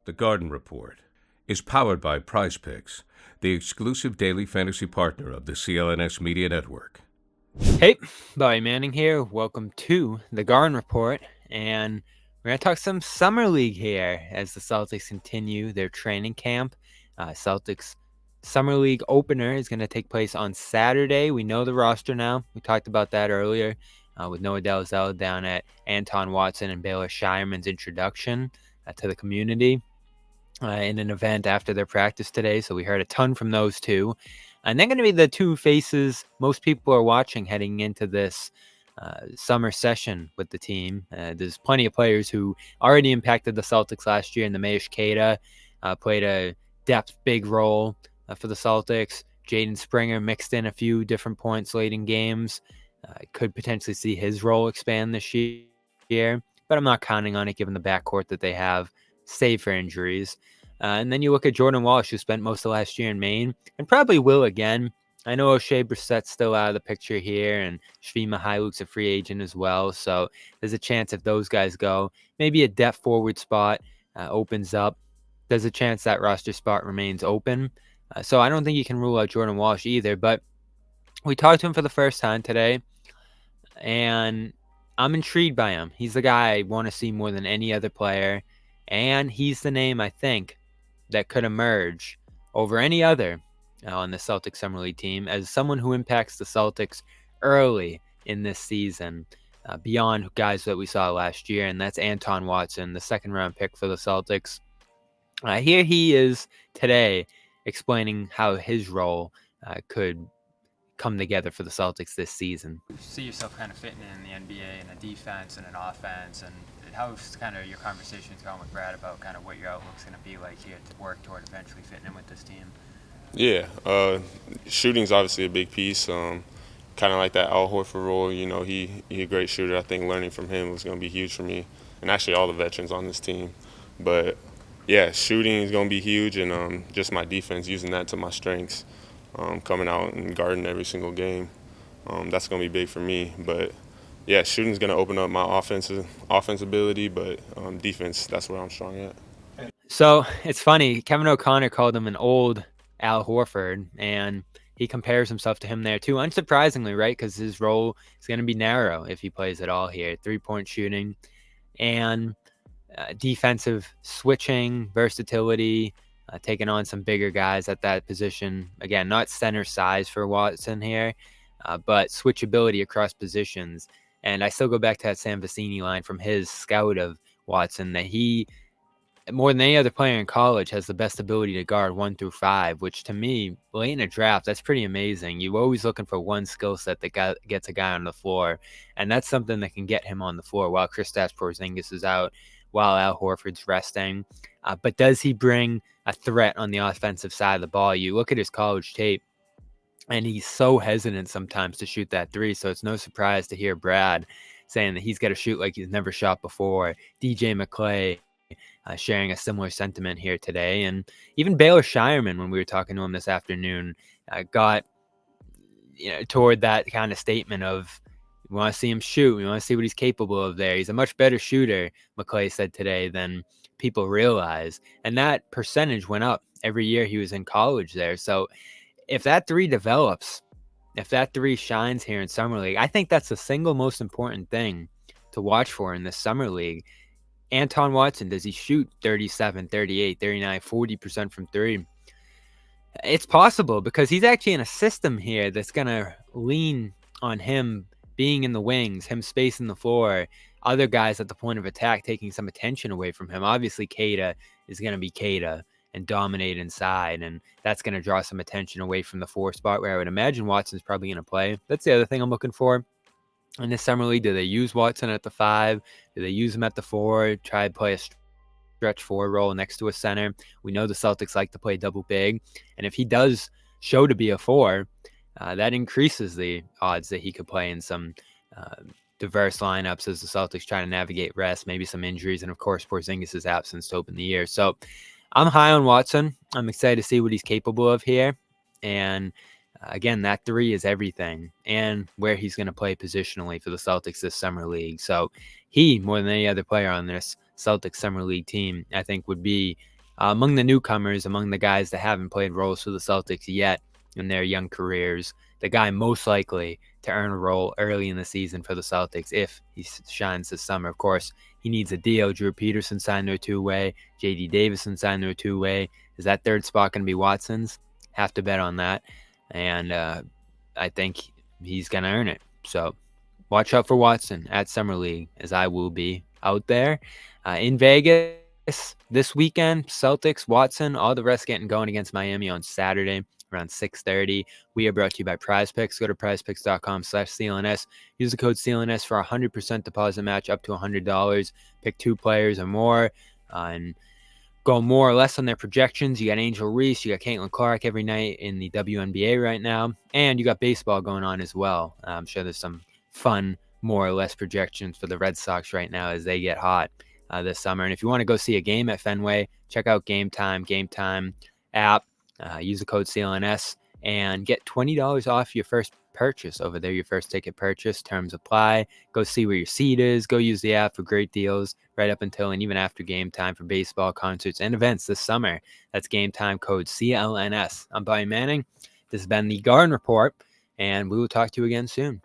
The Garden Report is powered by Prize Picks, the exclusive daily fantasy partner of the CLNS Media Network. Hey, Bobby Manning here. Welcome to the Garden Report, and we're going to talk some Summer League here as the Celtics continue their training camp. Celtics Summer League opener is going to take place on Saturday. We know the roster now. We talked about that earlier with Noah Delzell down at Anton Watson and Baylor Shireman's introduction to the community in an event after their practice today. So we heard a ton from those two. And they're going to be the two faces most people are watching heading into this summer session with the team. There's plenty of players who already impacted the Celtics last year, and the Neemias Queta played a depth big role for the Celtics. Jaden Springer mixed in a few different points late in games. Could potentially see his role expand this year, but I'm not counting on it given the backcourt that they have, save for injuries. And then you look at Jordan Walsh, who spent most of last year in Maine and probably will again. I know O'Shea Brissett's still out of the picture here, and Shvi Mihailuk's a free agent as well. So there's a chance if those guys go, maybe a depth forward spot opens up. There's a chance that roster spot remains open. So I don't think you can rule out Jordan Walsh either. But we talked to him for the first time today, and I'm intrigued by him. He's the guy I want to see more than any other player, and he's the name, I think, that could emerge over any other on the Celtics Summer League team as someone who impacts the Celtics early in this season, beyond guys that we saw last year, and that's Anton Watson, the second-round pick for the Celtics. Here he is today explaining how his role could come together for the Celtics this season. You see yourself kind of fitting in the NBA in a defense and an offense, and how's kind of your conversations going with Brad about kind of what your outlook's going to be like here to work toward eventually fitting in with this team? Yeah, shooting's obviously a big piece. Kind of like that Al Horford role. You know, he's a great shooter. I think learning from him was going to be huge for me, and actually all the veterans on this team. But yeah, shooting is going to be huge, and just my defense, using that to my strengths, coming out and guarding every single game. That's going to be big for me. But yeah, shooting's going to open up my offense ability, but defense, that's where I'm strong at. So it's funny, Kevin O'Connor called him an old Al Horford, and he compares himself to him there too, unsurprisingly, right? Because his role is going to be narrow if he plays at all here. 3-point shooting and defensive switching, versatility, taking on some bigger guys at that position. Again, not center size for Watson here, but switchability across positions. And I still go back to that Sam Vecini line from his scout of Watson that he, more than any other player in college, has the best ability to guard 1 through 5, which to me, late in a draft, that's pretty amazing. You're always looking for one skill set that gets a guy on the floor, and that's something that can get him on the floor while Kristaps Porzingis is out, while Al Horford's resting. But does he bring a threat on the offensive side of the ball? You look at his college tape, and he's so hesitant sometimes to shoot that three, so it's no surprise to hear Brad saying that he's got to shoot like he's never shot before. DJ McClay sharing a similar sentiment here today. And even Baylor Shireman, when we were talking to him this afternoon, got toward that kind of statement of, we want to see him shoot. We want to see what he's capable of there. He's a much better shooter, McClay said today, than people realize. And that percentage went up every year he was in college there. So if that three develops, if that three shines here in Summer League, I think that's the single most important thing to watch for in this Summer League. Anton Watson, does he shoot 37, 38, 39, 40% from three? It's possible because he's actually in a system here that's going to lean on him being in the wings, him spacing the floor, other guys at the point of attack taking some attention away from him. Obviously, Queta is going to be Queta and dominate inside, and that's going to draw some attention away from the 4 spot where I would imagine Watson's probably going to play. That's the other thing I'm looking for in this Summer League. Do they use Watson at the 5? Do they use him at the 4? Try to play a stretch 4 role next to a center. We know the Celtics like to play double big, and if he does show to be a 4, that increases the odds that he could play in some diverse lineups as the Celtics try to navigate rest, maybe some injuries, and of course Porzingis' absence to open the year. So I'm high on Watson. I'm excited to see what he's capable of here. And again, that 3 is everything, and where he's going to play positionally for the Celtics this Summer League. So he, more than any other player on this Celtics Summer League team, I think would be Among the newcomers, among the guys that haven't played roles for the Celtics yet in their young careers, the guy most likely to earn a role early in the season for the Celtics if he shines this summer. Of course, he needs a deal. Drew Peterson signed to a two-way. J.D. Davison signed to a two-way. Is that third spot going to be Watson's? Have to bet on that. And I think he's going to earn it. So watch out for Watson at Summer League, as I will be out there. In Vegas this weekend, Celtics, Watson, all the rest getting going against Miami on Saturday around 6:30. We are brought to you by PrizePicks. Go to prizepicks.com/CLNS. Use the code CLNS for a 100% deposit match up to $100. Pick 2 players or more and go more or less on their projections. You got Angel Reese, you got Caitlin Clark every night in the WNBA right now, and you got baseball going on as well. I'm sure there's some fun, more or less projections for the Red Sox right now as they get hot this summer. And if you want to go see a game at Fenway, check out Game Time app. Use the code CLNS and get $20 off your first purchase over there, your first ticket purchase. Terms apply. Go see where your seat is. Go use the app for great deals right up until and even after game time for baseball, concerts, and events this summer. That's Game Time, code CLNS. I'm Brian Manning. This has been the Garden Report, and we will talk to you again soon.